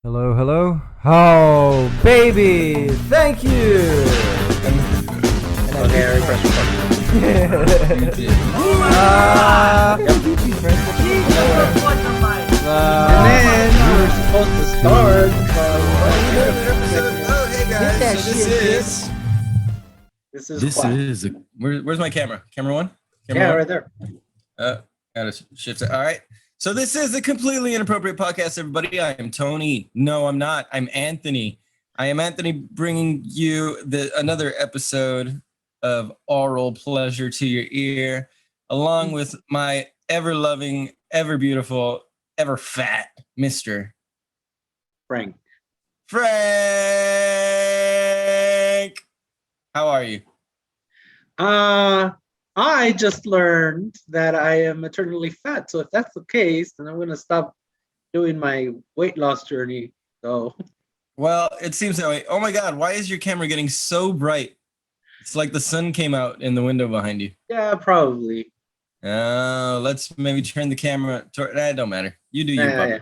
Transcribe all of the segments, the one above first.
Hello, hello. Oh, baby! Thank you! Okay, I press And then we were supposed to start, Oh, hey guys. So this is this what? is where's my camera? Camera one? Camera Yeah, one? right there. Gotta shift it. All right. So this is a completely inappropriate podcast, everybody. I am Tony. No, I'm not. I'm Anthony. I am Anthony, bringing you another episode of Oral Pleasure to your ear, along with my ever-loving, ever-beautiful, ever-fat Mr. Frank. Frank. How are you? I just learned that I am eternally fat. So if that's the case, then I'm gonna stop doing my weight loss journey. So Well, it seems that way. Oh my God, why is your camera getting so bright? It's like the sun came out in the window behind you. yeah, probably. Let's maybe turn the camera toward, it don't matter. You do you, Yeah, Papa. yeah.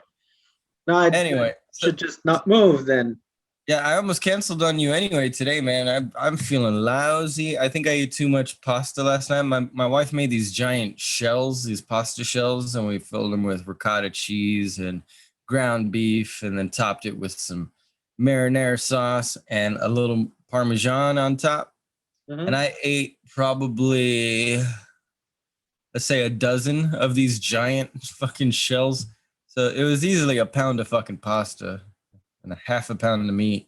No, I Anyway, should just not move then. yeah, I almost canceled on you anyway today, man. I'm feeling lousy. I think I ate too much pasta last night. My wife made these giant shells, these pasta shells, and we filled them with ricotta cheese and ground beef, and then topped it with some marinara sauce and a little Parmesan on top. Mhm. And I ate probably, let's say, a dozen of these giant fucking shells. So it was easily a pound of fucking pasta and a half a pound of meat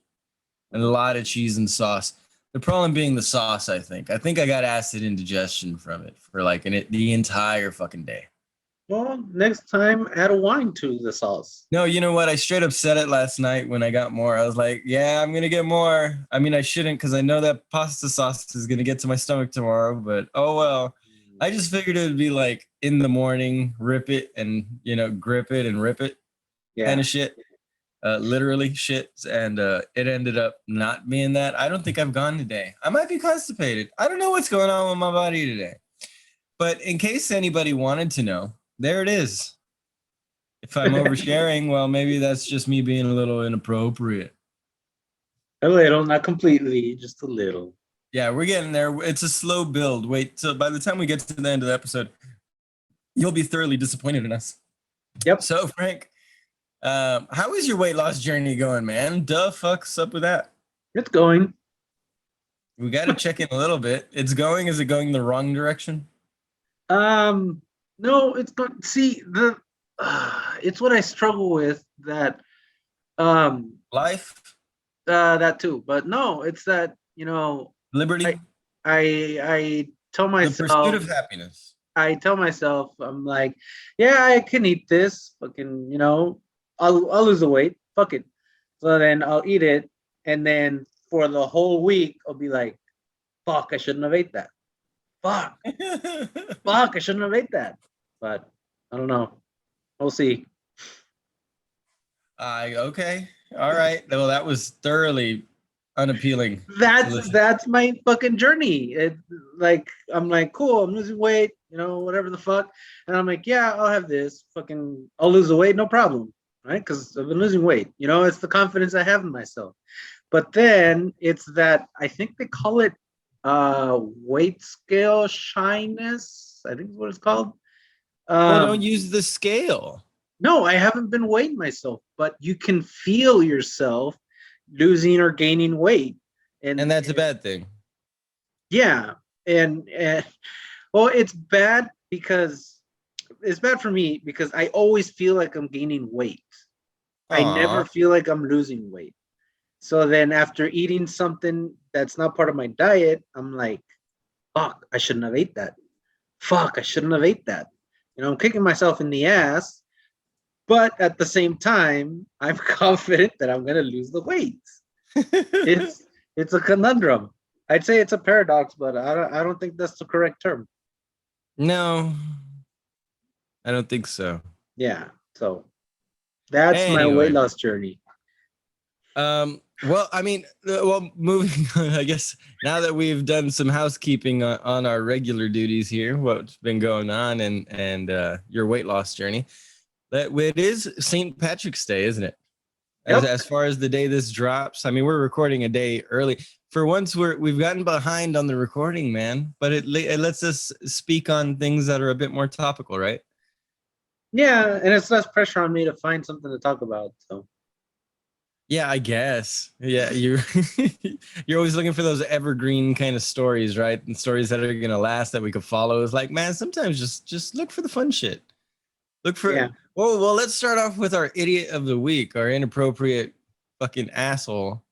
and a lot of cheese and sauce. The problem being the sauce, I think. I think I got acid indigestion from it for like the entire fucking day. Well, next time add a wine to the sauce. No, you know what? I straight up said it last night when I got more. I was like, yeah, I'm going to get more. I mean, I shouldn't because I know that pasta sauce is going to get to my stomach tomorrow, but oh well. I just figured it would be like in the morning, rip it and, grip it and rip it kind of shit. Literally shit. And it ended up not being that. I don't think I've gone today. I might be constipated. I don't know what's going on with my body today. But in case anybody wanted to know, there it is. If I'm oversharing, well, maybe that's just me being a little inappropriate. A little, not completely, just a little. Yeah, we're getting there. It's a slow build. Wait, so by the time we get to the end of the episode, you'll be thoroughly disappointed in us. Yep. So, Frank, how is your weight loss journey going, man? Duh, fuck's up with that? It's going. We got to check in a little bit. Is it going the wrong direction? No, it's going. See, it's what I struggle with. That, Life, that too. But no, it's that liberty, I tell the myself. pursuit of happiness. I tell myself, I'm like, yeah, I can eat this. Fucking, I'll lose the weight. Fuck it. So then I'll eat it, and then for the whole week, I'll be like, fuck, I shouldn't have ate that. Fuck, fuck, I shouldn't have ate that. But I don't know. We'll see. Okay. All right. Well, that was thoroughly unappealing. That's my fucking journey. I'm like, cool, I'm losing weight, whatever the fuck. And I'm like, yeah, I'll have this. Fucking, I'll lose the weight, no problem. Right? Because I've been losing weight. It's the confidence I have in myself. But then it's that I think they call it weight scale shyness. I think is what it's called. Don't use the scale. No, I haven't been weighing myself, but you can feel yourself losing or gaining weight. And that's a bad thing. Yeah. And well, it's bad for me because I always feel like I'm gaining weight. I never feel like I'm losing weight. So then after eating something that's not part of my diet, I'm like, fuck, I shouldn't have ate that. Fuck, I shouldn't have ate that. I'm kicking myself in the ass. But at the same time, I'm confident that I'm going to lose the weight. It's a conundrum. I'd say it's a paradox, but I don't think that's the correct term. No, I don't think so. Yeah, so that's my weight loss journey. Well, I mean, moving on, I guess now that we've done some housekeeping on our regular duties here, what's been going on and your weight loss journey. It is St. Patrick's Day, isn't it? Yep. as far as the day this drops. I mean, we're recording a day early. For once, we've gotten behind on the recording, man. But it lets us speak on things that are a bit more topical, right? Yeah, and it's less pressure on me to find something to talk about. So Yeah, I guess. Yeah, you're always looking for those evergreen kind of stories, right? And stories that are gonna last that we could follow. It's like, man, sometimes just look for the fun shit. Look for yeah. well, let's start off with our idiot of the week, our inappropriate fucking asshole.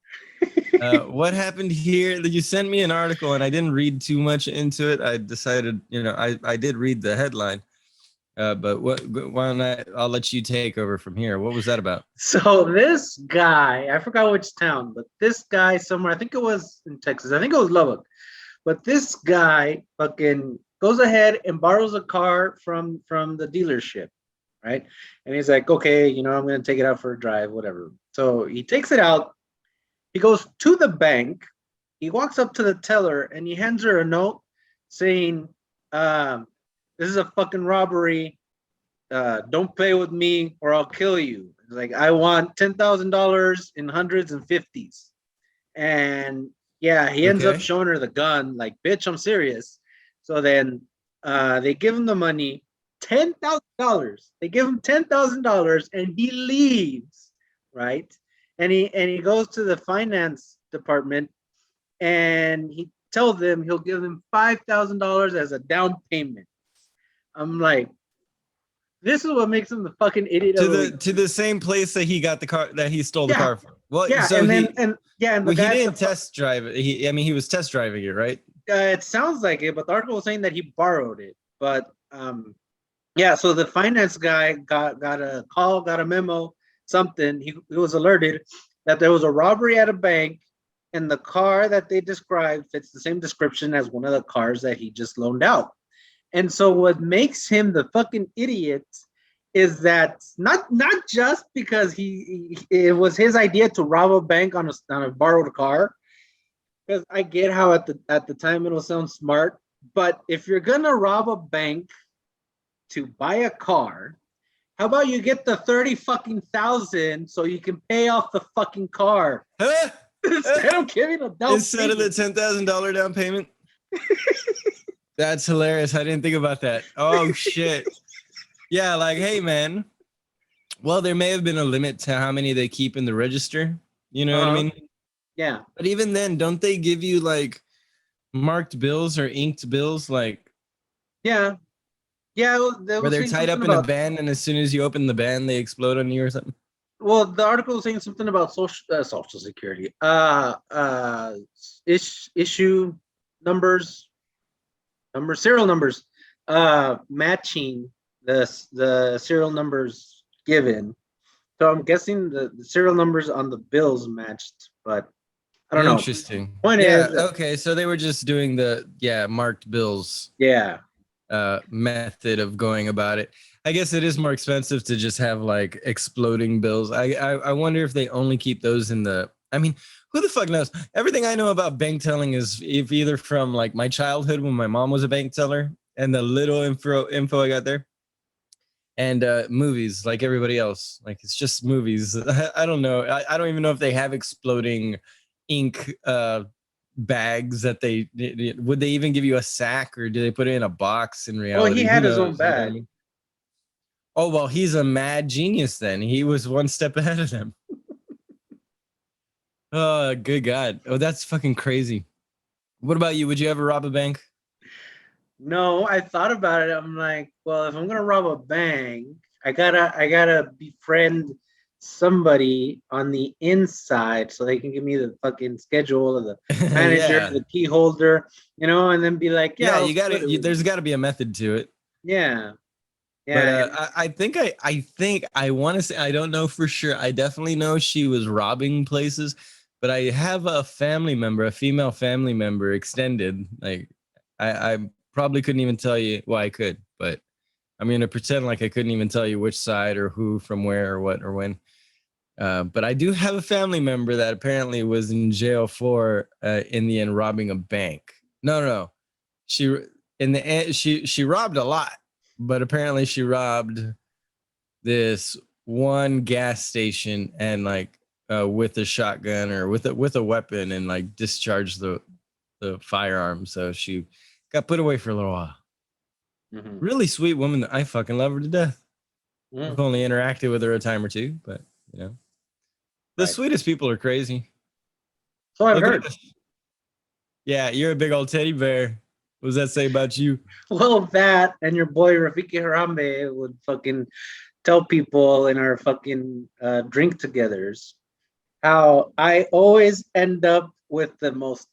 What happened here? You sent me an article and I didn't read too much into it. I decided, I did read the headline. But why don't I'll let you take over from here. What was that about? So this guy, I forgot which town, but this guy somewhere, I think it was in Texas. I think it was Lubbock. But this guy fucking goes ahead and borrows a car from the dealership, right? And he's like, okay, I'm gonna take it out for a drive, whatever. So he takes it out. He goes to the bank. He walks up to the teller and he hands her a note saying, "This is a fucking robbery. Don't play with me or I'll kill you." It's like, I want $10,000 in hundreds and fifties. And yeah, he ends up showing her the gun, like, bitch, I'm serious. So then they give him the money, $10,000. They give him $10,000 and he leaves, right? And he goes to the finance department and he tells them he'll give them $5,000 as a down payment. I'm like, this is what makes him the fucking idiot. To the same place that he got the car that he stole the car from. Well, yeah, so and he didn't test drive it. He was test driving it, right? It sounds like it, but the article was saying that he borrowed it. But yeah, so the finance guy got a call, got a memo, something. He was alerted that there was a robbery at a bank, and the car that they described fits the same description as one of the cars that he just loaned out. And so what makes him the fucking idiot is that not just because it was his idea to rob a bank on a borrowed car, because I get how at the time it'll sound smart, but if you're gonna rob a bank to buy a car, how about you get the 30 fucking thousand so you can pay off the fucking car instead of giving a down instead of the $10,000 down payment? That's hilarious. I didn't think about that. Oh shit. Yeah, like, hey man. Well, there may have been a limit to how many they keep in the register. You know what I mean? Yeah. But even then, don't they give you like marked bills or inked bills? Like, yeah. Where they're tied up in a band, and as soon as you open the band, they explode on you or something. Well, the article was saying something about social security. Issue numbers, serial numbers, matching the serial numbers given. So I'm guessing the serial numbers on the bills matched, but I don't know. Interesting. Point is, is, okay, so they were just doing the marked bills. Yeah. Method of going about it. I guess it is more expensive to just have like exploding bills. I wonder if they only keep those in the. I mean, who the fuck knows? Everything I know about bank telling is either from like my childhood when my mom was a bank teller and the little info I got there, and movies like everybody else. Like it's just movies. I don't know. I don't even know if they have exploding ink bags that would they even give you a sack, or do they put it in a box in reality? Well, he had his own bag. You know? Oh, well, he's a mad genius then. He was one step ahead of them. Oh, good God. Oh, that's fucking crazy. What about you? Would you ever rob a bank? No, I thought about it. I'm like, well, if I'm gonna rob a bank, I gotta befriend somebody on the inside so they can give me the fucking schedule of the manager, the key holder, and then be like, you gotta. There's got to be a method to it. Yeah. But I think I want to say, I don't know for sure. I definitely know she was robbing places, but I have a female family member, extended. Like I probably couldn't even tell you. Well, I could, but I'm gonna pretend like I couldn't even tell you which side or who from where or what or when. But I do have a family member that apparently was in jail for in the end robbing a bank. No. She in the end she robbed a lot, but apparently she robbed this one gas station and like with a shotgun or with a weapon and like discharge the firearm. So she got put away for a little while. Mhm. Really sweet woman. I fucking love her to death. Mm. I've only interacted with her a time or two, but you know, the Right. sweetest people are crazy. So I've Look at heard. this. Yeah, you're a big old teddy bear. What does that say about you? Well, that and your boy Rafiki Harambe would fucking tell people in our fucking drink togethers how I always end up with the most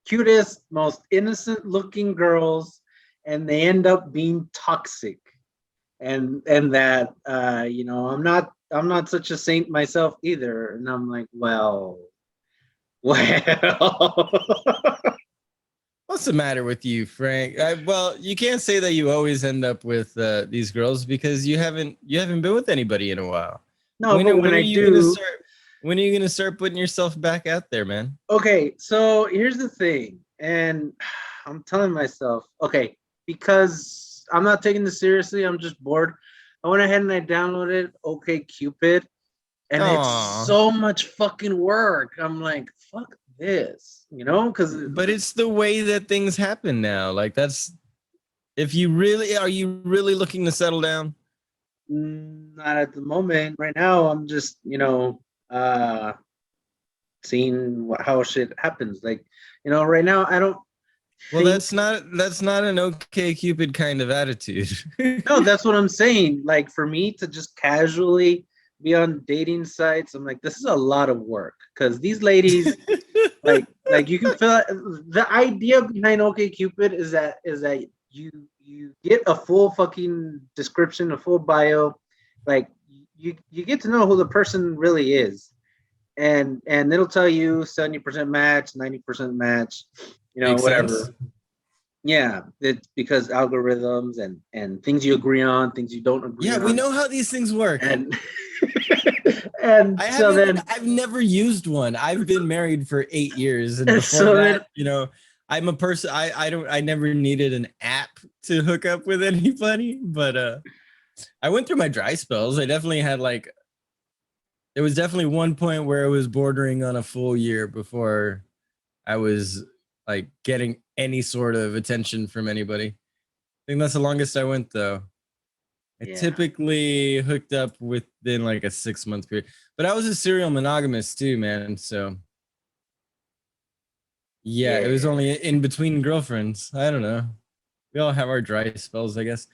cutest, most innocent looking girls, and they end up being toxic. And that I'm not such a saint myself either. And I'm like, well. What's the matter with you, Frank? Well, you can't say that you always end up with these girls because you haven't been with anybody in a while. No, when, but when when are I you gonna do, start? When are you gonna start putting yourself back out there, man? okay, so here's the thing, and I'm telling myself, okay, because I'm not taking this seriously, I'm just bored. I went ahead and I downloaded OK Cupid, and it's Aw. so much fucking work. I'm like, fuck this, because But it's the way that things happen now. Like that's if you really are you really looking to settle down? not at the moment. Right now, I'm just, uh, seeing how shit happens. Like, right now, I don't Well, think. that's not an OK Cupid kind of attitude. No, that's what I'm saying. Like for me to just casually be on dating sites, I'm like, this is a lot of work because these ladies, like you can feel the idea behind OkCupid is that you get a full fucking description, a full bio, like you get to know who the person really is, and it'll tell you 70% match, 90% match, Makes whatever. sense. Yeah, it's because algorithms and things you agree on, things you don't agree Yeah, on. we know how these things work. And and so then I've never used one. I've been married for 8 years, and before so that, I'm a person. I never needed an app to hook up with anybody, but I went through my dry spells. I definitely had there was definitely one point where it was bordering on a full year before I was like getting any sort of attention from anybody. I think that's the longest I went though. I yeah. typically hooked up within like a 6-month period, but I was a serial monogamous too, man. So yeah, it was only in between girlfriends. I don't know. We all have our dry spells, I guess.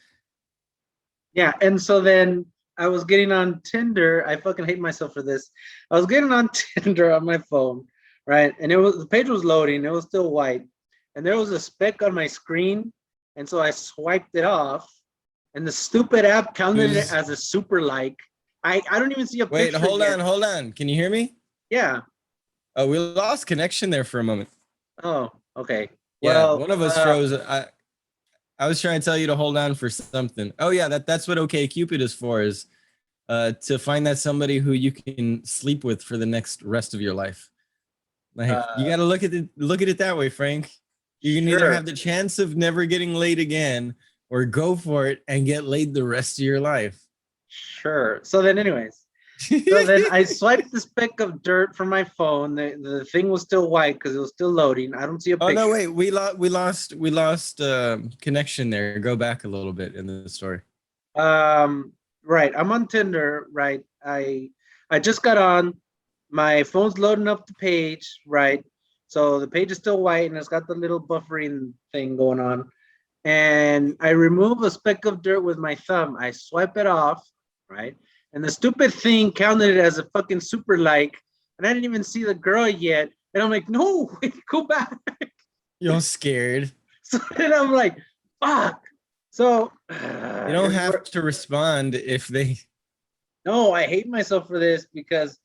Yeah, and so then I was getting on Tinder. I fucking hate myself for this. I was getting on Tinder on my phone, right? And the page was loading. It was still white, and there was a speck on my screen, and so I swiped it off, and the stupid app counted it as a super like. I don't even see a Wait, picture. hold on. Can you hear me? Yeah. Oh, we lost connection there for a moment. Oh, okay. Yeah, Well, one of us froze. I was trying to tell you to hold on for something. Oh yeah, that's what OkCupid is for, is to find that somebody who you can sleep with for the next rest of your life. Like you got to look at it that way, Frank. You can either have the chance of never getting laid again, or go for it and get laid the rest of your life. Sure. So then, anyways, so then I swiped the speck of dirt from my phone. The thing was still white because it was still loading. I don't see a picture. Oh no, wait, we lost connection there. Go back a little bit in the story. Right. I'm on Tinder. Right. I just got on. My phone's loading up the page. Right. So the page is still white and it's got the little buffering thing going on. And I remove a speck of dirt with my thumb. I swipe it off. Right. And the stupid thing counted it as a fucking super like. And I didn't even see the girl yet. And I'm like, no, wait, go back. You're scared. So then I'm like, fuck. So you don't have to respond if they. No, I hate myself for this because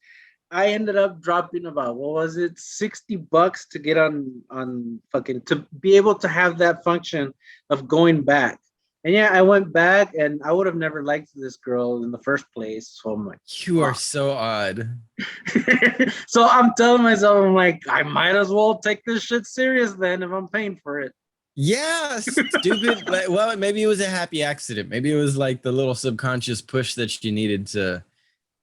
I ended up dropping about, what was it, $60 to get on fucking, to be able to have that function of going back. And yeah, I went back and I would have never liked this girl in the first place. So I'm like, you are so odd. So I'm telling myself, I'm like, I might as well take this shit serious then if I'm paying for it. Yeah, stupid. Well, maybe it was a happy accident. Maybe it was like the little subconscious push that you needed to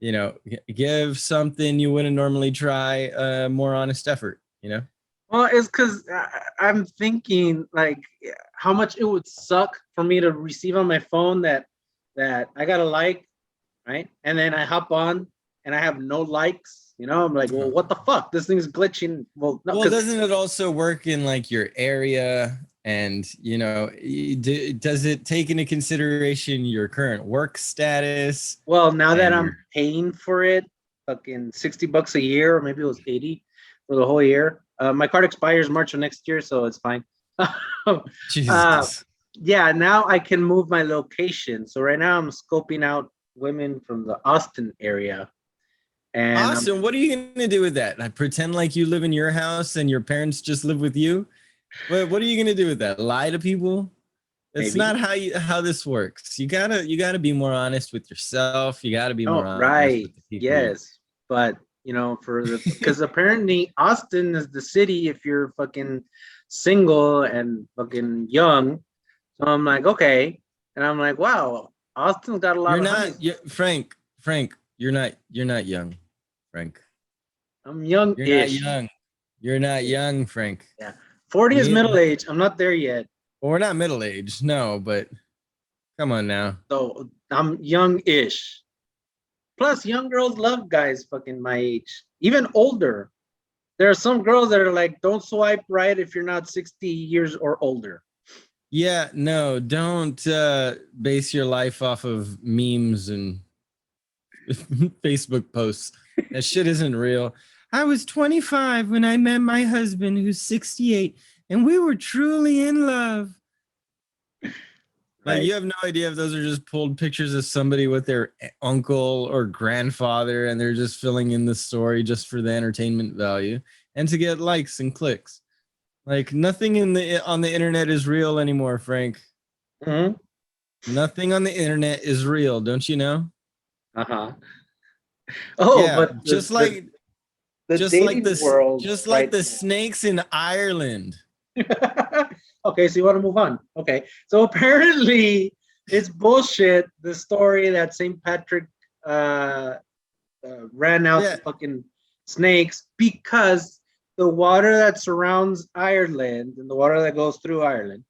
give something you wouldn't normally try more honest effort, Well, it's because I'm thinking like how much it would suck for me to receive on my phone that I got a like, right? And then I hop on and I have no likes. I'm like, well, what the fuck? This thing's glitching. Well, no, Well, doesn't it also work in like your area? And, does it take into consideration your current work status? well, now that and I'm paying for it, fucking $60 a year, or maybe it was 80 for the whole year. My card expires March of next year, so it's fine. Jesus. Yeah, now I can move my location. So right now I'm scoping out women from the Austin area. And Austin, what are you going to do with that? Like, pretend like you live in your house and your parents just live with you? What are you going to do with that? Lie to people? It's maybe. not how this works. You gotta be more honest with yourself. You gotta be more honest Right. with the people. Yes. But because apparently Austin is the city if you're fucking single and fucking young. So I'm like, okay. And I'm like, wow, Austin's got a lot You're of not honey. Frank. You're not young, Frank. I'm You're not young-ish. young. You're not young, Frank. Yeah. 40 is middle age. I'm not there yet. Well, we're not middle aged, no, but come on now. So I'm young-ish. Plus, young girls love guys fucking my age, even older. There are some girls that are like, don't swipe right if you're not 60 years or older. Yeah, no, don't base your life off of memes and Facebook posts. That shit isn't real. I was 25 when I met my husband, who's 68, and we were truly in love. Like, you have no idea if those are just pulled pictures of somebody with their uncle or grandfather, and they're just filling in the story just for the entertainment value and to get likes and clicks. Like, nothing on the internet is real anymore, Frank. Mm-hmm. Nothing on the internet is real, don't you know? Uh-huh. Oh, yeah, but just like the snakes in Ireland. Okay, so you want to move on. Okay, so apparently it's bullshit, the story that St. Patrick ran out the fucking snakes because the water that surrounds Ireland and the water that goes through Ireland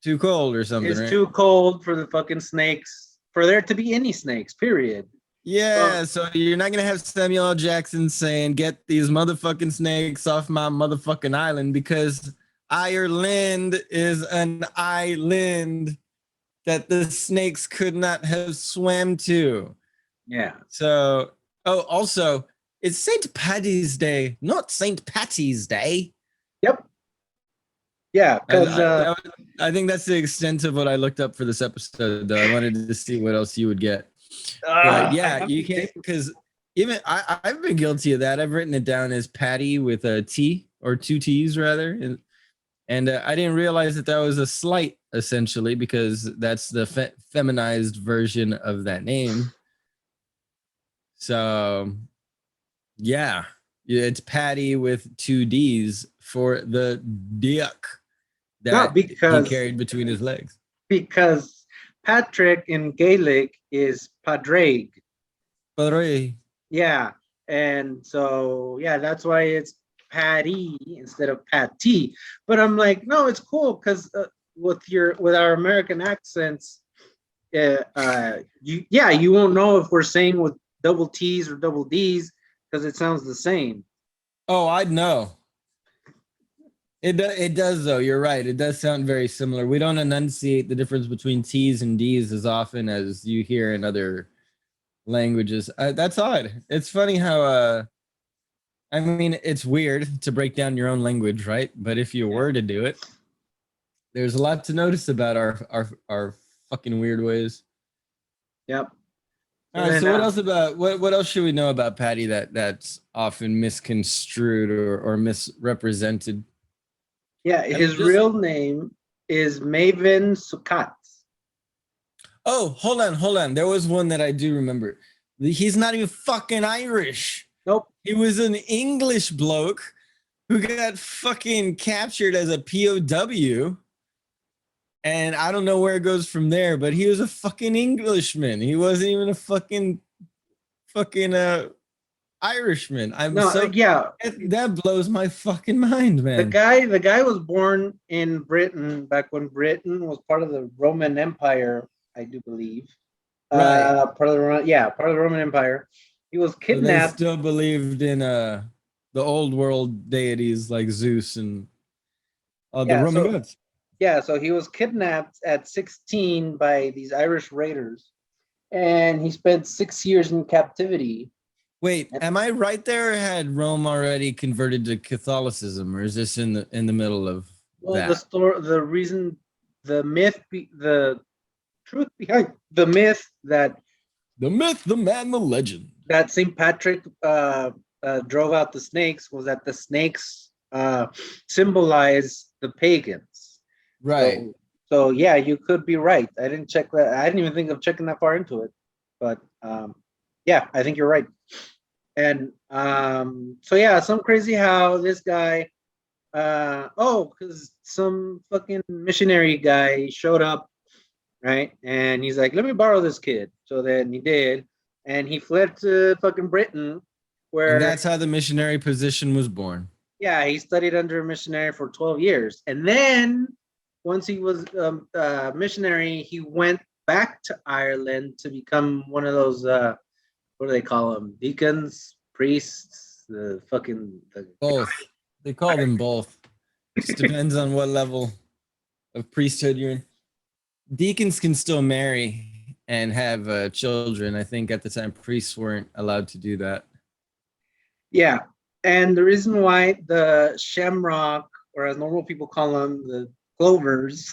too cold or something, is right? too cold for the fucking snakes, for there to be any snakes, period. Yeah, so you're not gonna have Samuel L. Jackson saying, "Get these motherfucking snakes off my motherfucking island," because Ireland is an island that the snakes could not have swam to. Yeah. So, also, it's St. Paddy's Day, not St. Patty's Day. Yep. Yeah, because I think that's the extent of what I looked up for this episode, though. I wanted to see what else you would get. But yeah, you can't, because even I've been guilty of that. I've written it down as Patty with a T, or two T's rather, and I didn't realize that was a slight, essentially, because that's the feminized version of that name. So yeah, it's Patty with two D's for the dick that he carried between his legs. Because Patrick in Gaelic is Padraig. Padraig. Yeah, and so yeah, that's why it's Patty instead of Patty. But I'm like, no, it's cool because with our American accents, you won't know if we're saying with double T's or double D's because it sounds the same. Oh, I'd know. It does, though. You're right. It does sound very similar. We don't enunciate the difference between T's and D's as often as you hear in other languages. That's odd. It's funny how, I mean, it's weird to break down your own language, right? But if you were to do it, there's a lot to notice about our fucking weird ways. Yep. All right, so what else should we know about Patty that's often misconstrued or misrepresented? Yeah, his real name is Maven Sukat. Oh, hold on. There was one that I do remember. He's not even fucking Irish. Nope. He was an English bloke who got fucking captured as a POW. And I don't know where it goes from there, but he was a fucking Englishman. He wasn't even a fucking fucking Irishman. I'm No, so yeah, that blows my fucking mind, man. the guy was born in Britain back when Britain was part of the Roman Empire, I do believe. Right. Part of part of the Roman Empire. He was So they kidnapped. still believed in the old world deities like Zeus and the Yeah, Roman so gods. yeah, so he was kidnapped at 16 by these Irish raiders, and he spent 6 years in captivity. Wait, am I right there? Or had Rome already converted to Catholicism, or is this in the middle of Well, that? the reason, the truth behind the myth that The myth, the man, the legend. Saint Patrick drove out the snakes was that the snakes symbolize the pagans. Right. So yeah, you could be right. I didn't check that. I didn't even think of checking that far into it, but yeah, I think you're right. And so yeah, some crazy how this guy, because some fucking missionary guy showed up, right? And he's like, let me borrow this kid. So then he did, and he fled to fucking Britain, where And that's how the missionary position was born. yeah, he studied under a missionary for 12 years. And then once he was a missionary, he went back to Ireland to become one of those, what do they call them? Deacons, priests, Both. They call them both. Just depends on what level of priesthood you're in. Deacons can still marry and have children. I think at the time priests weren't allowed to do that. Yeah. And the reason why the shamrock, or as normal people call them, the clovers,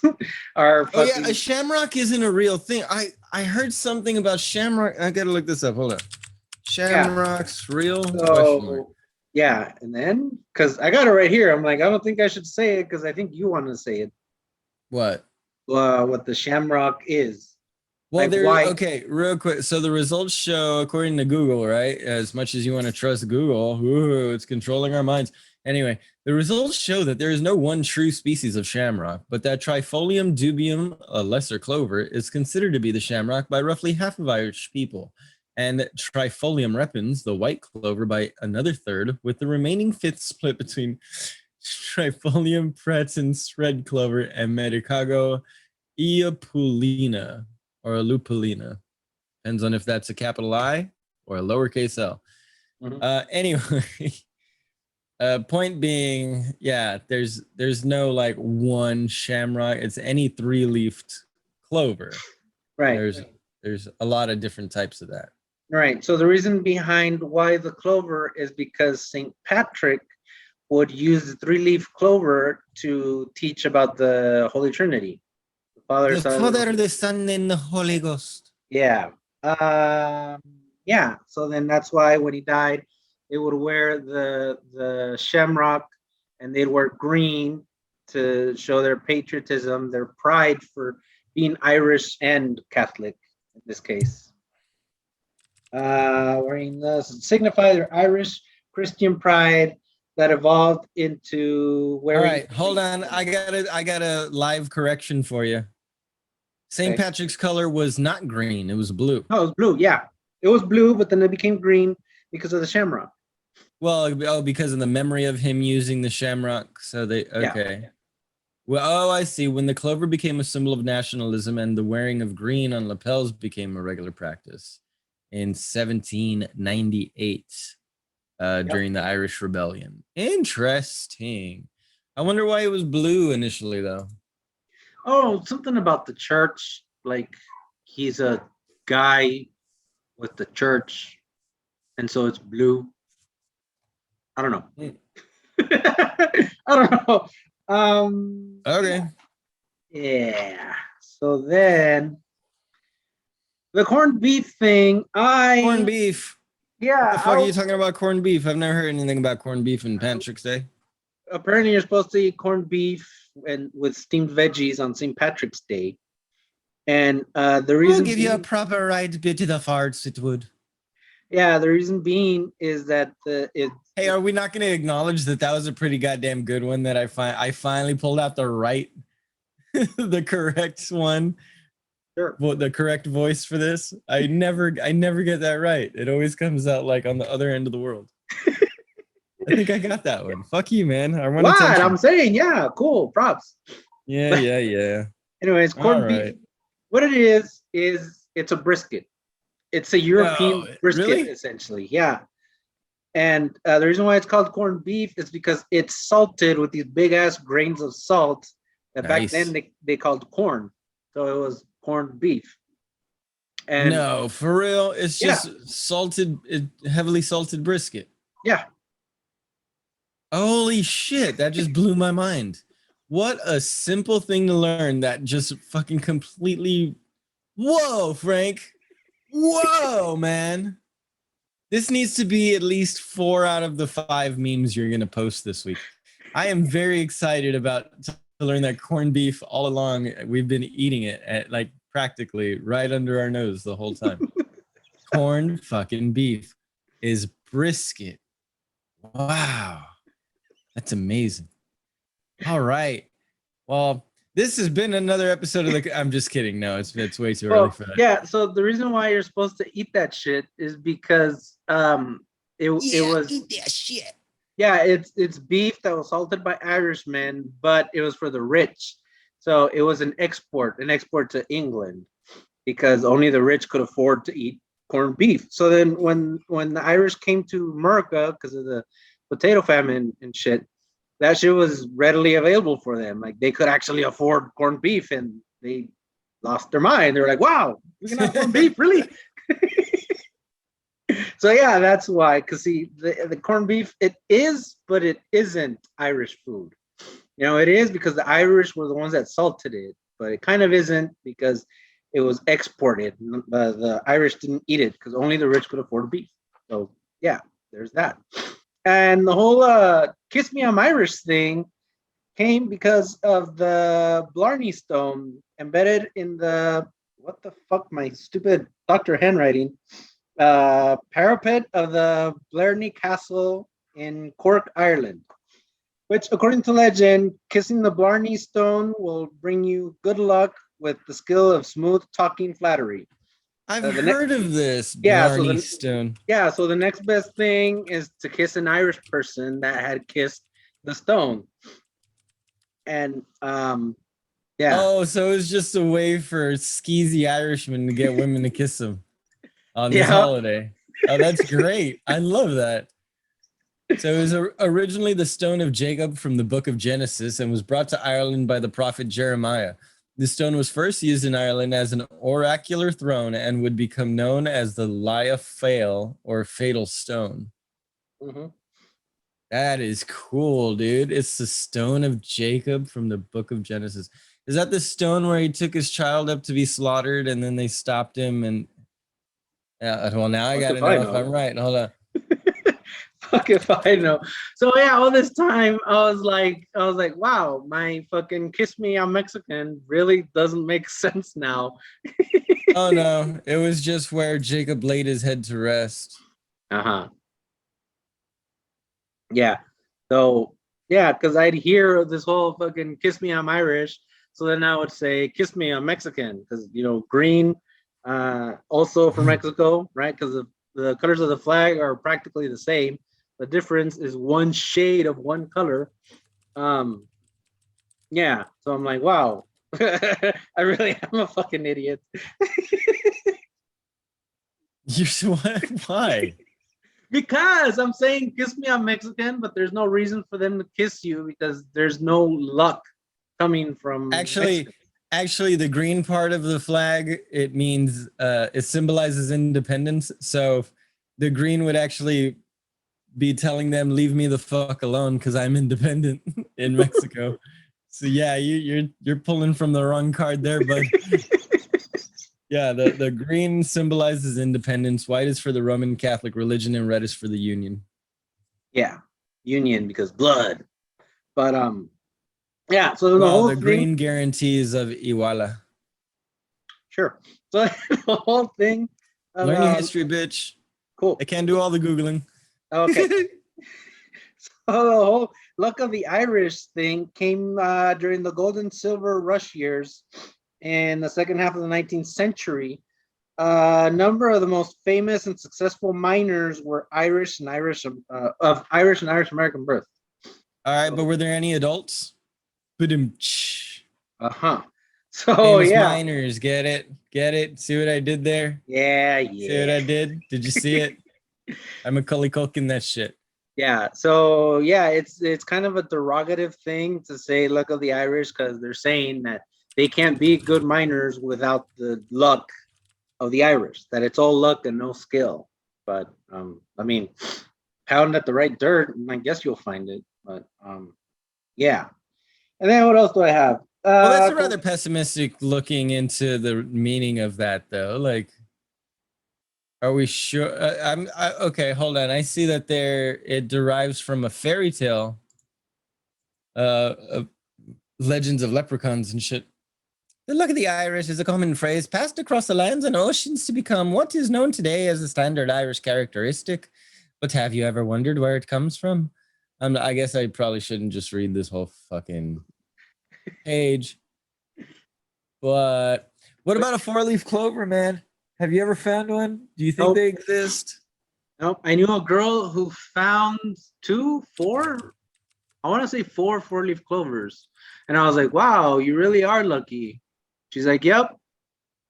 are Oh fucking. yeah, a shamrock isn't a real thing. I heard something about shamrock. I gotta look this up. Hold on. Shamrocks real? Question mark. So, yeah. And then, because I got it right here, I'm like, I don't think I should say it because I think you want to say it. What? What the shamrock is. Well, Like, why? okay, real quick. So the results show, according to Google, right? As much as you want to trust Google, it's controlling our minds. Anyway, the results show that there is no one true species of shamrock, but that Trifolium dubium, a lesser clover, is considered to be the shamrock by roughly half of Irish people, and Trifolium repens, the white clover, by another third, with the remaining fifth split between Trifolium pratense red clover and Medicago eopulina, or a lupulina. Depends on if that's a capital I or a lowercase l. Mhm. Anyway, point being, yeah, there's no like one shamrock. It's any three-leafed clover. Right. There's a lot of different types of that. Right. So the reason behind why the clover is because St. Patrick would use the three-leaf clover to teach about the Holy Trinity. The Father, the Son, and the Holy Ghost. Yeah. Yeah. So then that's why when he died, they would wear the shamrock, and they'd wear green to show their patriotism, their pride for being Irish and Catholic in this case. Wearing this signify their Irish Christian pride that evolved into wearing. All right, hold on. I got a live correction for you. St. Patrick's color was not green; it was blue. Oh, it was blue. Yeah, it was blue, but then it became green because of the shamrock. Well, because of the memory of him using the shamrock. So they okay. Yeah. Well, I see. When the clover became a symbol of nationalism and the wearing of green on lapels became a regular practice in 1798 during the Irish Rebellion. Interesting. I wonder why it was blue initially, though. Oh, something about the church. Like he's a guy with the church, and so it's blue. I don't know. I don't know. Okay. Yeah. So then the corned beef thing. Corned beef. Yeah. What the fuck are you talking about corned beef? I've never heard anything about corned beef in Patrick's Day. Apparently, you're supposed to eat corned beef and with steamed veggies on St. Patrick's Day. And the reason we'll give you a proper right bit of the farts, it would. Yeah, the reason being is that Hey, are we not going to acknowledge that was a pretty goddamn good one? That I finally pulled out the right, the correct one. Sure. the correct voice for this. I never get that right. It always comes out like on the other end of the world. I think I got that one. Fuck you, man. I want What? attention. I'm saying, yeah, cool. Props. Yeah. Anyways, All corned beef. right. What it is it's a brisket. It's a European No, brisket, really? essentially. Yeah. And the reason why it's called corned beef is because it's salted with these big ass grains of salt that back Nice. then they called corn. So it was corned beef. And No, for real. It's Yeah. just salted, heavily salted brisket. yeah, Holy shit, that just blew my mind. What a simple thing to learn that just fucking completely. Whoa, Frank. Whoa, man. This needs to be at least 4 out of the 5 memes you're going to post this week. I am very excited about to learn that corned beef all along. We've been eating it at like practically right under our nose the whole time. Corned fucking beef is brisket. Wow. That's amazing. All right. Well, this has been another episode of the. I'm just kidding. No, it's way too early for that. yeah. So the reason why you're supposed to eat that shit is because it was eat that shit. yeah, it's beef that was salted by Irishmen, but it was for the rich. So it was an export to England because only the rich could afford to eat corned beef. So then when the Irish came to America because of the potato famine and shit, that shit was readily available for them. Like they could actually afford corned beef, and they lost their mind. They were like, "Wow, we can have corned beef, really?" So yeah, that's why. Because see, the corned beef, it is, but it isn't Irish food. You know, it is because the Irish were the ones that salted it, but it kind of isn't because it was exported. The Irish didn't eat it because only the rich could afford beef. So yeah, there's that. And the whole "Kiss Me, I'm Irish" thing came because of the Blarney Stone embedded in the what the fuck, my stupid Dr. handwriting, parapet of the Blarney Castle in Cork, Ireland. Which, according to legend, kissing the Blarney Stone will bring you good luck with the skill of smooth talking flattery. I've the heard of this. Yeah, so Blarney the- Stone. Yeah, so the next best thing is to kiss an Irish person that had kissed the stone. And yeah. Oh, so it's just a way for skeezy Irishmen to get women to kiss them on this Yeah. holiday. Oh, that's great. I love that. So it was originally the stone of Jacob from the book of Genesis and was brought to Ireland by the prophet Jeremiah. The stone was first used in Ireland as an oracular throne and would become known as the Lia Fail or fatal stone. Mm-hmm. That is cool, dude. It's the stone of Jacob from the book of Genesis. Is that the stone where he took his child up to be slaughtered and then they stopped him? And well, now I got to know if I'm right. Hold on. Fuck if I know. So yeah, all this time I was like, wow, my fucking "Kiss Me, I'm Mexican" really doesn't make sense now. Oh no, it was just where Jacob laid his head to rest. Uh-huh. Yeah. So yeah, because I'd hear this whole fucking "Kiss Me, I'm Irish," so then I would say "Kiss Me, I'm Mexican," because green, also from Mexico, right? Because the colors of the flag are practically the same. The difference is one shade of one color. Yeah. So I'm like, wow, I really am a fucking idiot. Why? Because I'm saying "Kiss Me, I'm Mexican," but there's no reason for them to kiss you because there's no luck coming from Actually, the green part of the flag, it means it symbolizes independence. So the green would actually be telling them, "Leave me the fuck alone," because I'm independent in Mexico. So yeah, you're pulling from the wrong card there, bud. Yeah, the green symbolizes independence, white is for the Roman Catholic religion, and red is for the Union. Yeah, Union because blood. But yeah. So the whole the thing, green guarantees of Iguala. Sure. So the whole thing. Learn your history, bitch. Cool. I can't do all the Googling. Okay. So the whole luck of the Irish thing came during the gold and silver rush years in the second half of the 19th century, a number of the most famous and successful miners were Irish and Irish American birth. All right, but were there any adults? Uh-huh. So Famous yeah. miners, get it? Get it? See what I did there? Yeah, See what I did? Did you see it? I'm Macaulay Culkin that shit. Yeah. So yeah, it's kind of a derogative thing to say luck of the Irish because they're saying that they can't be good miners without the luck of the Irish, that it's all luck and no skill. But I mean, pound at the right dirt, and I guess you'll find it. But yeah. And then what else do I have? Well, that's a rather pessimistic looking into the meaning of that, though. Like, are we sure? Okay. Hold on. I see that it derives from a fairy tale. Legends of leprechauns and shit. The luck of the Irish is a common phrase passed across the lands and oceans to become what is known today as a standard Irish characteristic. But have you ever wondered where it comes from? I guess I probably shouldn't just read this whole fucking page. But what about a four-leaf clover, man? Have you ever found one? Do you think they exist? Nope. I knew a girl who found four. I want to say four-leaf clovers. And I was like, wow, you really are lucky. She's like, yep.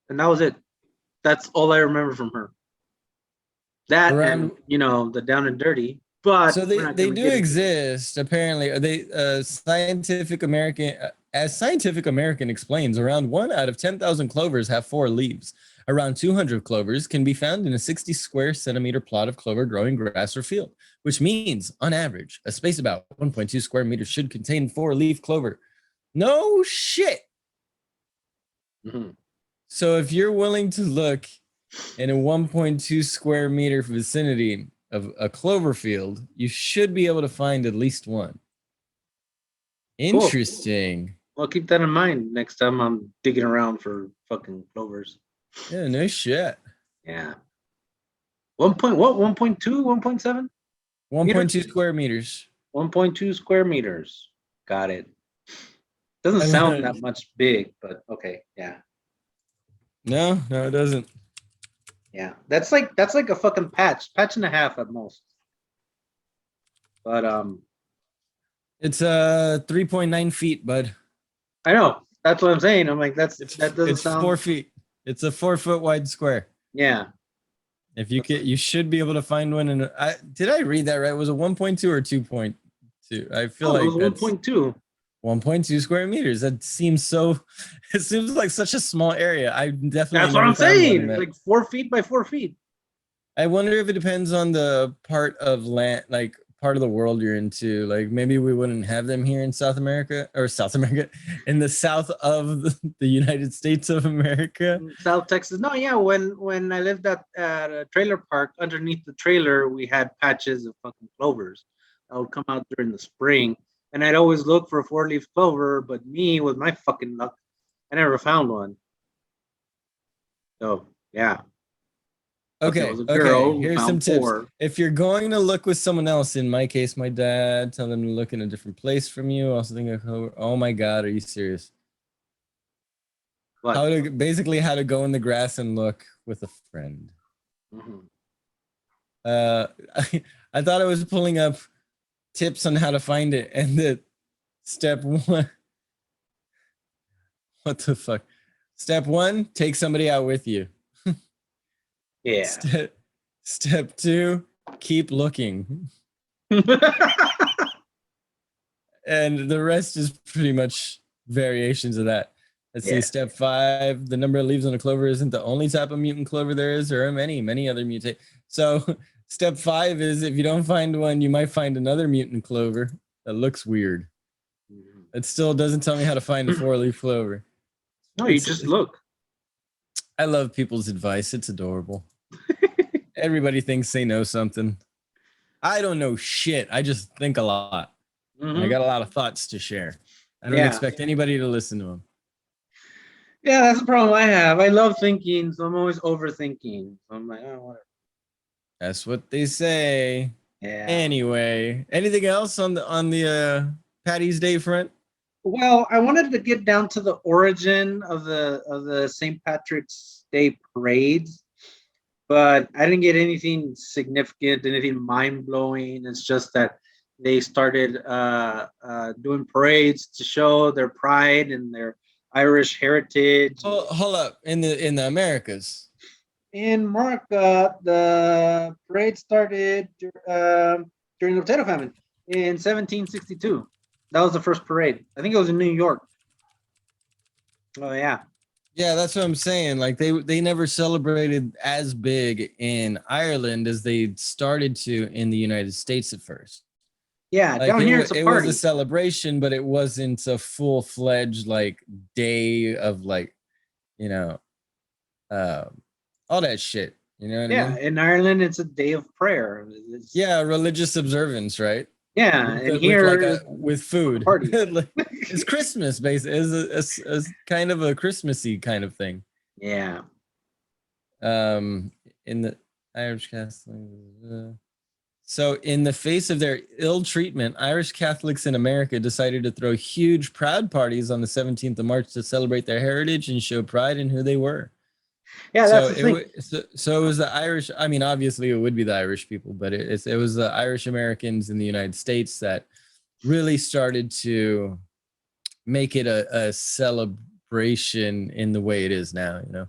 And that was it. That's all I remember from her. That and, the down and dirty. But so they do exist, apparently. Are they Scientific American, as Scientific American explains, around 1 out of 10,000 clovers have 4 leaves. Around 200 clovers can be found in a 60 square centimeter plot of clover growing grass or field, which means, on average, a space about 1.2 square meters should contain 4-leaf clover. No shit. Mm-hmm. So if you're willing to look in a 1.2 square meter vicinity of a clover field, you should be able to find at least one. Interesting. Cool. Well, keep that in mind next time I'm digging around for fucking clovers. Yeah, no shit. Yeah. 1.2, 1.7? 1.2 square meters. 1.2 square meters. Got it. Doesn't sound that much big, but okay, yeah. No, it doesn't. Yeah, that's like a fucking patch and a half at most. But it's 3.9 feet, bud. I know. That's what I'm saying. I'm like, that doesn't sound. 4 feet. It's a 4 foot wide square. Yeah. If you should be able to find one. And did I read that right? Was it 1.2 or 2.2? I feel like it was 1.2. 1.2 square meters. That seems so. It seems like such a small area. I definitely. That's what I'm saying. Like 4 feet by 4 feet. I wonder if it depends on the part of land, like part of the world you're into. Like maybe we wouldn't have them here in South America, in the south of the United States of America. South Texas. No, yeah. When I lived at a trailer park, underneath the trailer, we had patches of fucking clovers that would come out during the spring. And I'd always look for a 4-leaf clover, but me, with my fucking luck, I never found one. So, yeah. Okay. Here's some tips. If you're going to look with someone else, in my case, my dad, tell them to look in a different place from you. Also think of, oh my God, are you serious? What? How to go in the grass and look with a friend. Mm-hmm. I thought I was pulling up tips on how to find it, and the step 1. What the fuck? Step 1, take somebody out with you. Yeah. Step 2, keep looking. And the rest is pretty much variations of that. Let's see. Step 5, the number of leaves on a clover isn't the only type of mutant clover there is. There are many other mutate. So step 5 is, if you don't find one, you might find another mutant clover that looks weird. It still doesn't tell me how to find a 4-leaf clover. No, you just look. I love people's advice. It's adorable. Everybody thinks they know something. I don't know shit. I just think a lot. Mm-hmm. I got a lot of thoughts to share. I don't expect anybody to listen to them. Yeah, that's the problem I have. I love thinking, so I'm always overthinking. So I'm like, oh, whatever. That's what they say. Yeah. Anyway, anything else on the Patty's Day front? Well, I wanted to get down to the origin of the St. Patrick's Day parades, but I didn't get anything significant, anything mind blowing. It's just that they started doing parades to show their pride and their Irish heritage. Oh, hold up. In the Americas. In America, the parade started during the potato famine in 1762. That was the first parade. I think it was in New York. Oh yeah, Yeah, that's what I'm saying. Like they never celebrated as big in Ireland as they started to in the United States at first. yeah. Like Down here, it's a it was a party. celebration, but it wasn't a full-fledged like day of like, you know, uh, all that shit. You know what I Yeah, mean? in Ireland, it's a day of prayer. Yeah, religious observance, right? Yeah, and With like here with it's a food. party. Like, it's Christmas, basically. It's kind of a Christmassy kind of thing. Yeah, In the Irish Catholic. So, in the face of their ill treatment, Irish Catholics in America decided to throw huge proud parties on the 17th of March to celebrate their heritage and show pride in who they were. yeah. That's So the thing. so it was the Irish. I mean, obviously it would be the Irish people, but it was the Irish Americans in the United States that really started to make it a celebration in the way it is now. You know.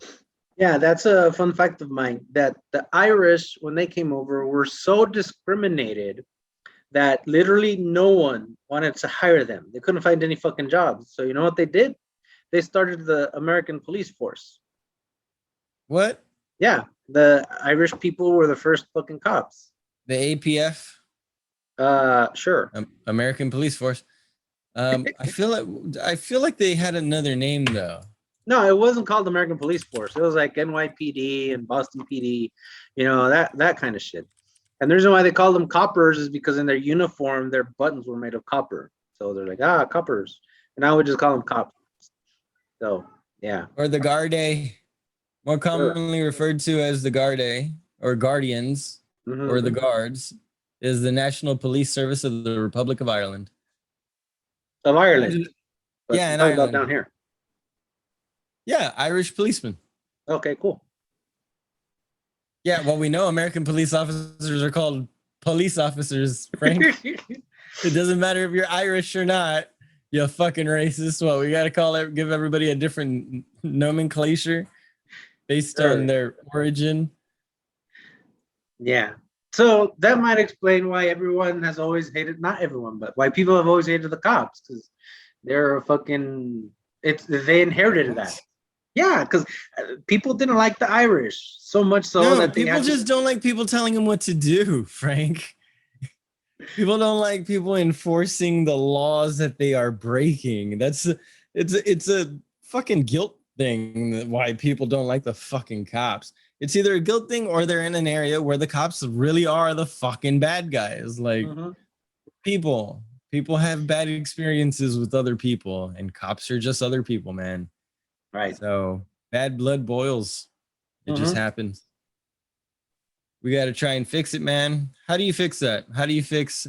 Yeah, that's a fun fact of mine. That the Irish, when they came over, were so discriminated that literally no one wanted to hire them. They couldn't find any fucking jobs. So you know what they did? They started the American police force. What? Yeah, the Irish people were the first fucking cops. The APF, Sure. American Police Force. I feel like they had another name though. No, it wasn't called American Police Force. It was like NYPD and Boston PD, you know, that kind of shit. And the reason why they called them coppers is because in their uniform, their buttons were made of copper. So they're like, coppers. And I would just call them cops. So yeah. Or the Gardae, more commonly referred to as the Gardae or Guardians or the Mm-hmm. Guards, is the National Police Service of the Republic of Ireland. Of Ireland. But Yeah, I'm in talking about Ireland. down here. Yeah, Irish policemen. Okay, cool. Yeah, well, we know American police officers are called police officers, Frank. It doesn't matter if you're Irish or not. You fucking racist. Well, we got to call it, give everybody a different nomenclature based on their origin. Yeah. So that might explain why everyone has always hated, not everyone, but why people have always hated the cops, because they're fucking, they inherited that. Yeah, because people didn't like the Irish so much so No, that they people just don't like people telling them what to do, Frank. People don't like people enforcing the laws that they are breaking. It's a fucking guilt thing why people don't like the fucking cops. It's either a guilt thing or they're in an area where the cops really are the fucking bad guys. Like people have bad experiences with other people, and cops are just other people, man. Right. So bad blood boils. It just happens. We got to try and fix it, man. How do you fix that? How do we fix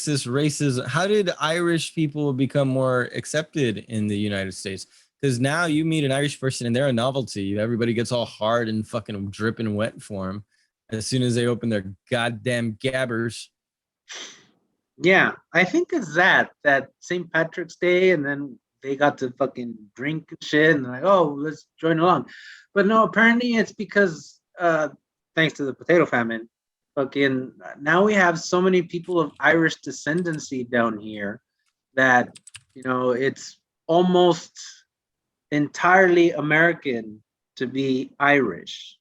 this racism? How did Irish people become more accepted in the United States? Because now you meet an Irish person and they're a novelty. Everybody gets all hard and fucking dripping wet for them as soon as they open their goddamn gabbers. Yeah, I think it's that St. Patrick's Day, and then they got to fucking drink and shit, and like, oh, let's join along. But no, apparently it's because thanks to the potato famine, fucking now we have so many people of Irish descendancy down here that it's almost entirely American to be Irish.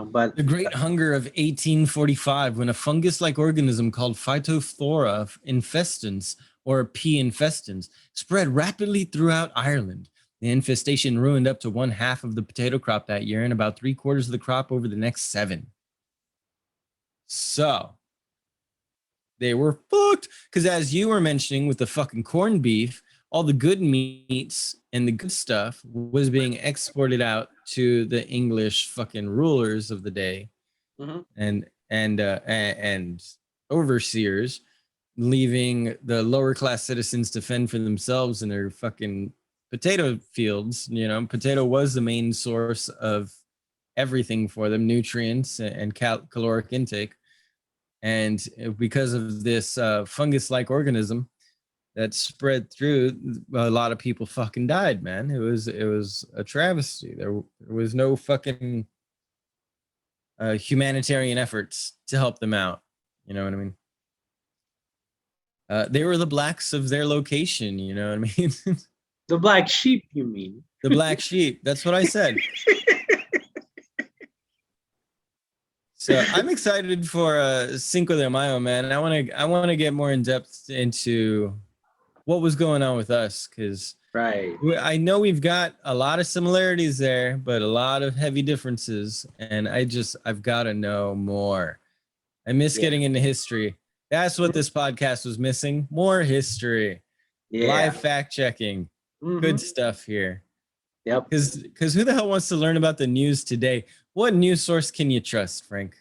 But The Great Hunger of 1845, when a fungus-like organism called Phytophthora infestans, or P. infestans, spread rapidly throughout Ireland. The infestation ruined up to 1/2 of the potato crop that year and about 3/4 of the crop over the next 7. So, they were fucked. Because as you were mentioning with the fucking corned beef, all the good meats and the good stuff was being exported out to the English fucking rulers of the day and overseers, leaving the lower class citizens to fend for themselves in their fucking potato fields. You know, potato was the main source of everything for them, nutrients and caloric intake. And because of this fungus-like organism that spread through, a lot of people fucking died, man. It was a travesty. There was no fucking humanitarian efforts to help them out. You know what I mean? They were the blacks of their location. You know what I mean? The black sheep, you mean? The black sheep. That's what I said. So I'm excited for Cinco de Mayo, man. I want to get more in depth into what was going on with us, because Right. I know we've got a lot of similarities there, but a lot of heavy differences, and I've got to know more. I miss getting into history. That's what this podcast was missing. More history. Yeah. Live fact checking. Good stuff here. Yep. Because who the hell wants to learn about the news today? What news source can you trust, Frank?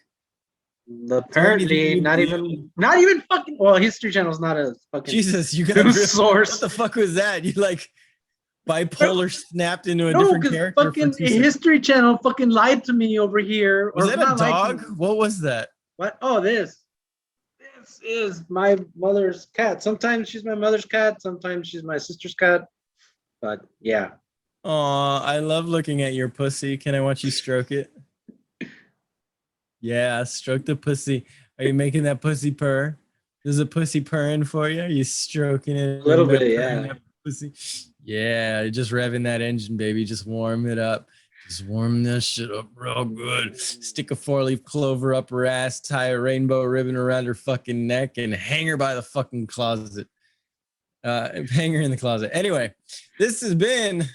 Apparently, not even fucking. Well, History Channel's not a fucking. Jesus, you got a source. What the fuck was that? You like bipolar snapped into a No, different because character. fucking History Channel fucking lied to me over here. Was that a not lied to dog? me. What was that? What? Oh, this is my mother's cat. Sometimes she's my mother's cat. Sometimes she's my sister's cat. But yeah. Aw, I love looking at your pussy. Can I watch you stroke it? Yeah, stroke the pussy. Are you making that pussy purr? There's a pussy purring for you? Are you stroking it? A little bit, yeah. Pussy? Yeah, just revving that engine, baby. Just warm it up. Just warm that shit up real good. Stick a 4-leaf clover up her ass, tie a rainbow ribbon around her fucking neck, and hang her by the fucking closet. Hang her in the closet. Anyway, this has been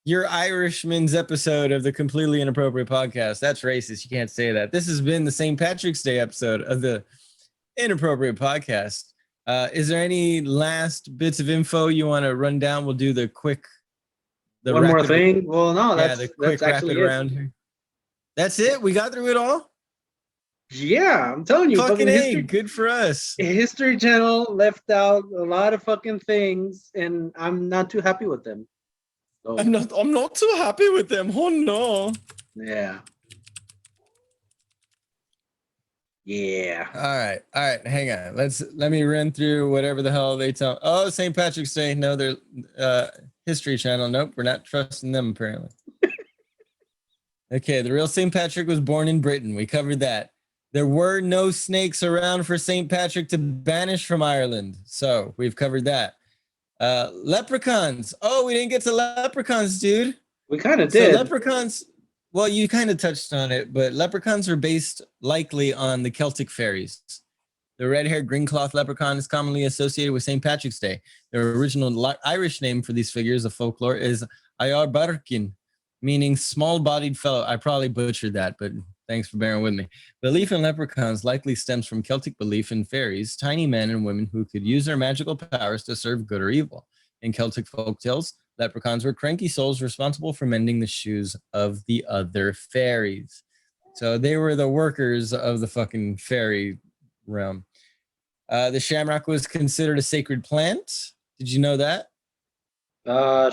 your Irishman's episode of the Completely Inappropriate Podcast. That's racist. You can't say that. This has been the St. Patrick's Day episode of the Inappropriate Podcast. Is there any last bits of info you want to run down? We'll do the quick. One more thing. Well, no, that's the quick that's rapid round here. That's it. We got through it all. Yeah, I'm telling you, Fucking history, good for us. History Channel left out a lot of fucking things, and I'm not too happy with them. So, I'm not too happy with them. Oh no. Yeah. Yeah. All right. Hang on. Let me run through whatever the hell they tell. Oh, St. Patrick's Day. No, they're History Channel. Nope, we're not trusting them apparently. Okay, the real St. Patrick was born in Britain. We covered that. There were no snakes around for St. Patrick to banish from Ireland. So we've covered that. Leprechauns. Oh, we didn't get to leprechauns, dude. We kind of did. So leprechauns, well, you kind of touched on it, but leprechauns are based likely on the Celtic fairies. The red-haired green-cloth leprechaun is commonly associated with St. Patrick's Day. Their original Irish name for these figures of folklore is Iarbarkin, meaning small-bodied fellow. I probably butchered that, but thanks for bearing with me. Belief in leprechauns likely stems from Celtic belief in fairies, tiny men and women who could use their magical powers to serve good or evil. In Celtic folktales, leprechauns were cranky souls responsible for mending the shoes of the other fairies. So they were the workers of the fucking fairy realm. The shamrock was considered a sacred plant. Did you know that?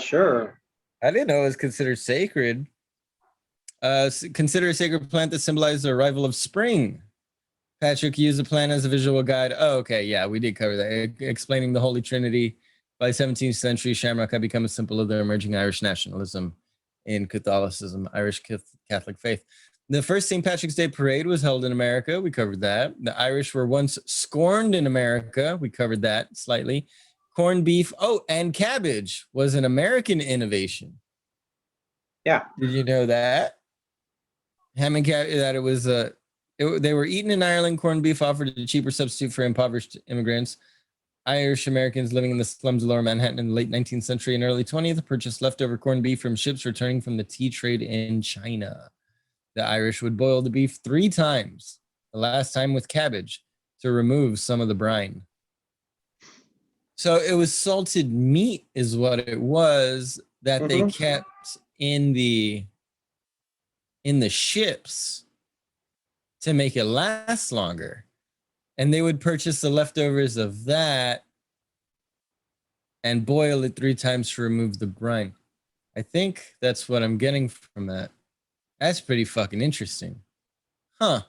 Sure. I didn't know it was considered sacred. Consider a sacred plant that symbolizes the arrival of spring. Patrick used the plant as a visual guide. Oh, okay. Yeah, we did cover that. Explaining the Holy Trinity. By 17th century, shamrock had become a symbol of the emerging Irish nationalism in Catholicism, Irish Catholic faith. The first St. Patrick's Day parade was held in America. We covered that. The Irish were once scorned in America. We covered that slightly. Corned beef, and cabbage was an American innovation. Yeah. Did you know that? Ham and cabbage, that it was they were eaten in Ireland. Corned beef offered a cheaper substitute for impoverished immigrants. Irish Americans living in the slums of Lower Manhattan in the late 19th century and early 20th purchased leftover corned beef from ships returning from the tea trade in China. The Irish would boil the beef 3 times, the last time with cabbage, to remove some of the brine. So it was salted meat is what it was that they kept in the ships to make it last longer. and they would purchase the leftovers of that and boil it 3 times to remove the brine. I think that's what I'm getting from that. That's pretty fucking interesting. Huh.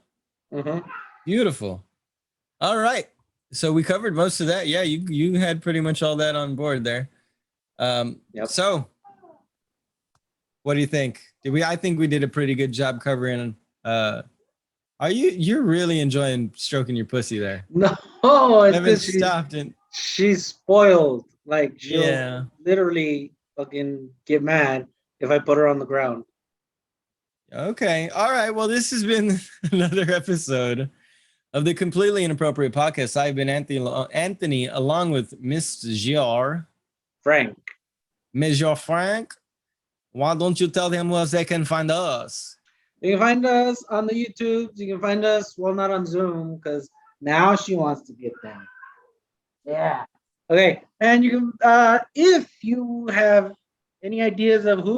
Mm-hmm. Beautiful. All right. So we covered most of that. Yeah, you had pretty much all that on board there. Yep. So what do you think? I think we did a pretty good job covering you're really enjoying stroking your pussy there. No, I it's haven't 'cause stopped it. she's spoiled. Like she'll Yeah. literally fucking get mad if I put her on the ground. Okay. All right. Well, this has been another episode of the Completely Inappropriate Podcast. I've been Anthony along with Mr. Frank. Major Frank. Why don't you tell them where they can find us? You can find us on the YouTube. You can find us, well, not on Zoom, because now she wants to get down. Yeah. Okay. And you can, if you have any ideas of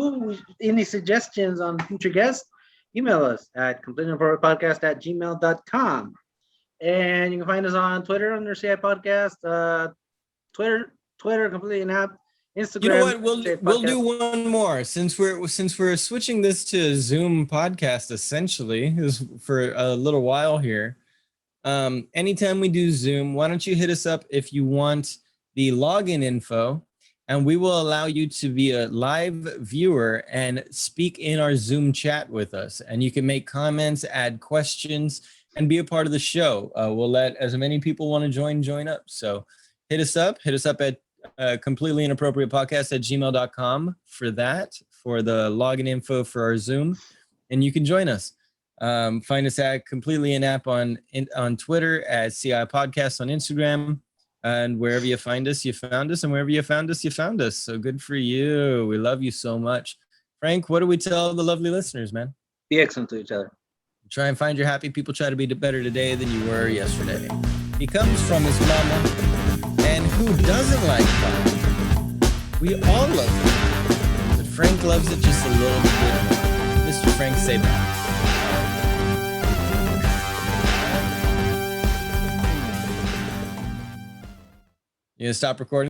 any suggestions on future guests, email us at completelyinappropriatepodcast@gmail.com. And you can find us on Twitter under CI Podcast, Twitter, completely inap. Instagram. You know what? We'll do one more since we're switching this to a Zoom podcast essentially is for a little while here. Anytime we do Zoom, why don't you hit us up if you want the login info, and we will allow you to be a live viewer and speak in our Zoom chat with us. And you can make comments, add questions, and be a part of the show. We'll let as many people want to join up. So hit us up at completely inappropriate podcast at gmail.com for the login info for our Zoom, and you can join us. Find us at completely inap on Twitter, at CI Podcast on Instagram, and wherever you find us, you found us, and wherever you found us, you found us. So good for you. We love you so much. Frank, what do we tell the lovely listeners, man? Be excellent to each other. Try and find your happy people. Try to be better today than you were yesterday. He comes from his mama. And who doesn't like fun? We all love it. But Frank loves it just a little bit more. Mr. Frank, say bye. You gonna stop recording?